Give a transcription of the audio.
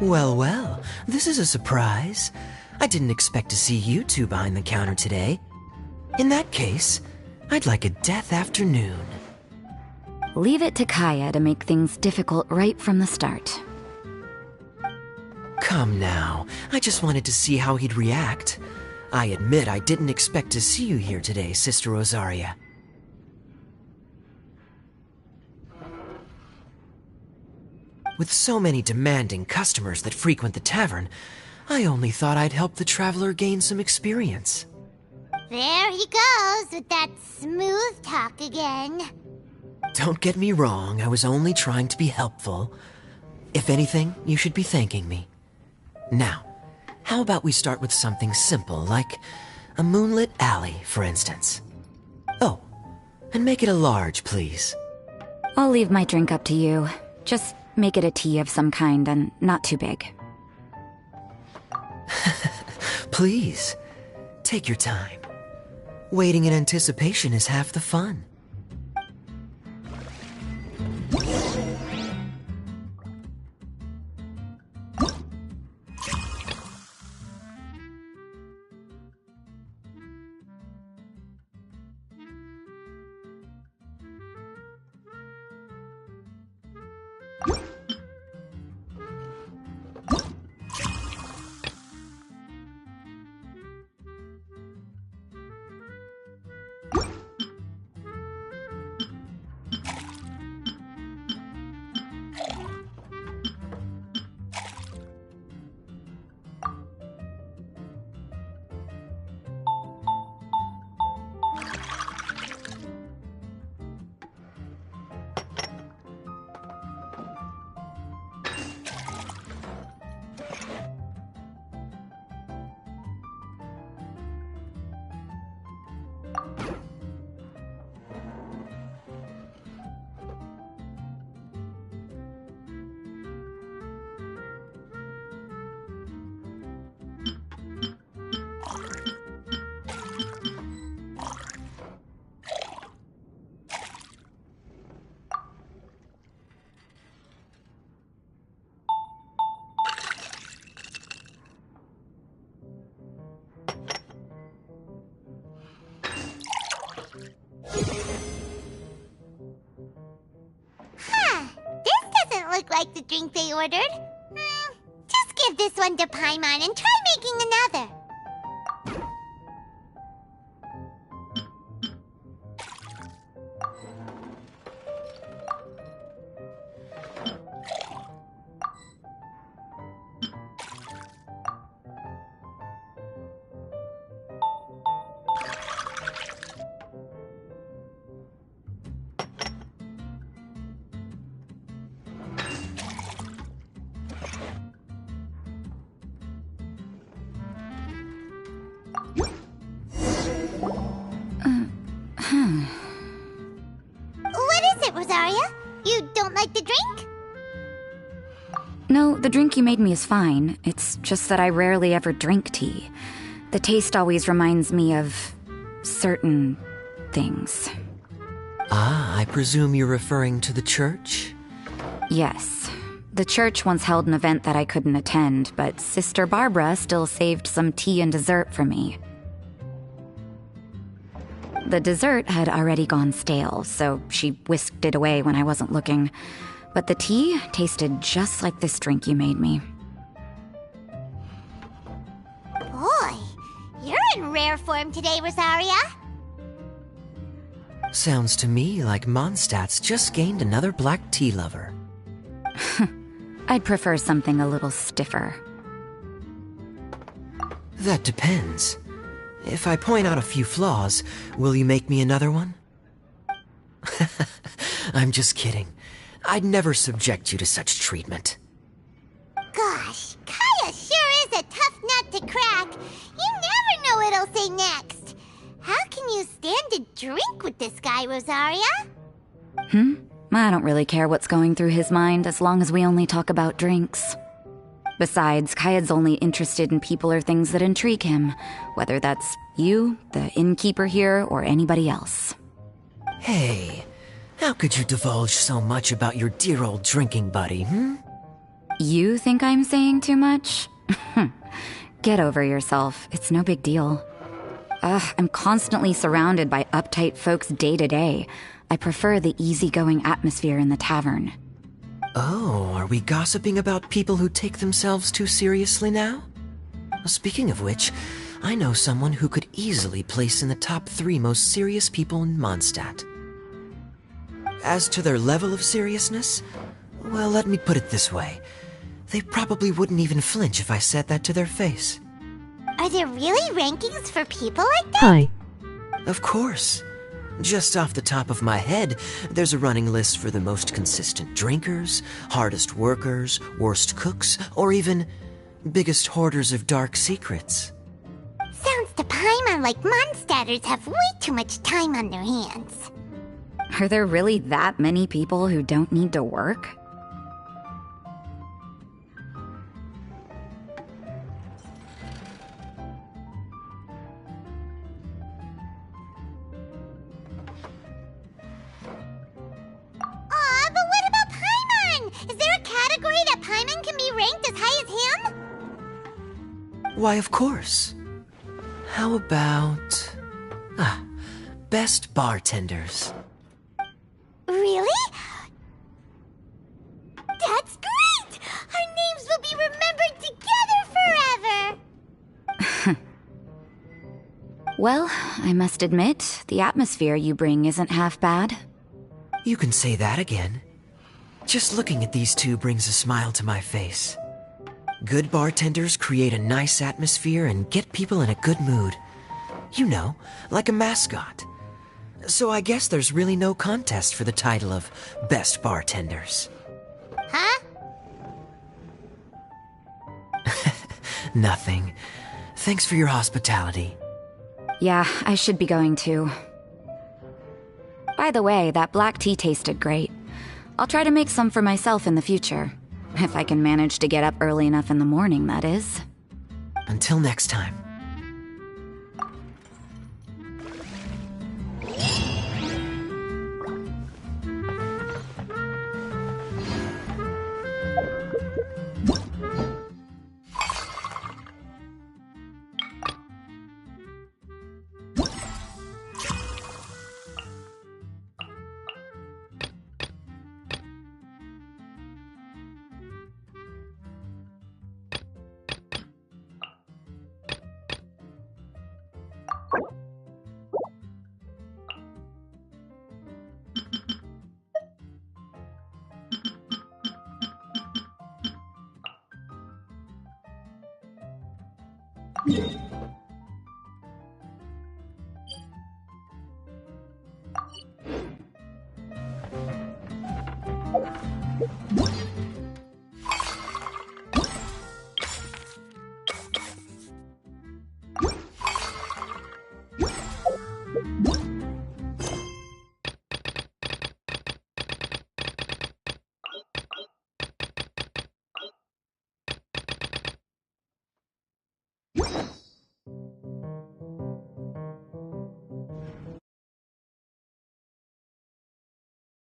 Well, well, this is a surprise. I didn't expect to see you two behind the counter today. In that case, I'd like a death afternoon. Leave it to Kaya to make things difficult right from the start. Come now, I just wanted to see how he'd react. I admit I didn't expect to see you here today, Sister Rosaria. With so many demanding customers that frequent the tavern, I only thought I'd help the traveler gain some experience. There he goes with that smooth talk again. Don't get me wrong, I was only trying to be helpful. If anything, you should be thanking me. Now, how about we start with something simple, like a moonlit alley, for instance? Oh, and make it a large, please. I'll leave my drink up to you. Just make it a tea of some kind and not too big. Please, take your time. Waiting in anticipation is half the fun. Look like the drink they ordered. Just give this one to Paimon and try making another. What is it, Rosaria? You don't like the drink? No, the drink you made me is fine. It's just that I rarely ever drink tea. The taste always reminds me of certain things. Ah, I presume you're referring to the church? Yes. The church once held an event that I couldn't attend, but Sister Barbara still saved some tea and dessert for me. The dessert had already gone stale, so she whisked it away when I wasn't looking. But the tea tasted just like this drink you made me. Boy, you're in rare form today, Rosaria. Sounds to me like Mondstadt's just gained another black tea lover. I'd prefer something a little stiffer. That depends. If I point out a few flaws, will you make me another one? I'm just kidding. I'd never subject you to such treatment. Gosh, Kaya sure is a tough nut to crack. You never know what he'll say next. How can you stand to drink with this guy, Rosaria? I don't really care what's going through his mind as long as we only talk about drinks. Besides, Kaya's only interested in people or things that intrigue him, whether that's you, the innkeeper here, or anybody else. Hey, how could you divulge so much about your dear old drinking buddy, You think I'm saying too much? Get over yourself. It's no big deal. I'm constantly surrounded by uptight folks day to day. I prefer the easygoing atmosphere in the tavern. Oh, are we gossiping about people who take themselves too seriously now? Speaking of which, I know someone who could easily place in the top 3 most serious people in Mondstadt. As to their level of seriousness, well, let me put it this way. They probably wouldn't even flinch if I said that to their face. Are there really rankings for people like that? Hi. Of course. Just off the top of my head, there's a running list for the most consistent drinkers, hardest workers, worst cooks, or even biggest hoarders of dark secrets. Sounds to Paimon like Mondstadters have way too much time on their hands. Are there really that many people who don't need to work? Aw, but what about Paimon? Is there a category that Paimon can be ranked as high as him? Why, of course. How about... best bartenders. Really? That's great! Our names will be remembered together forever! Well, I must admit, the atmosphere you bring isn't half bad. You can say that again. Just looking at these two brings a smile to my face. Good bartenders create a nice atmosphere and get people in a good mood. You know, like a mascot. So I guess there's really no contest for the title of Best Bartenders. Huh? Nothing. Thanks for your hospitality. Yeah, I should be going too. By the way, that black tea tasted great. I'll try to make some for myself in the future. If I can manage to get up early enough in the morning, that is. Until next time.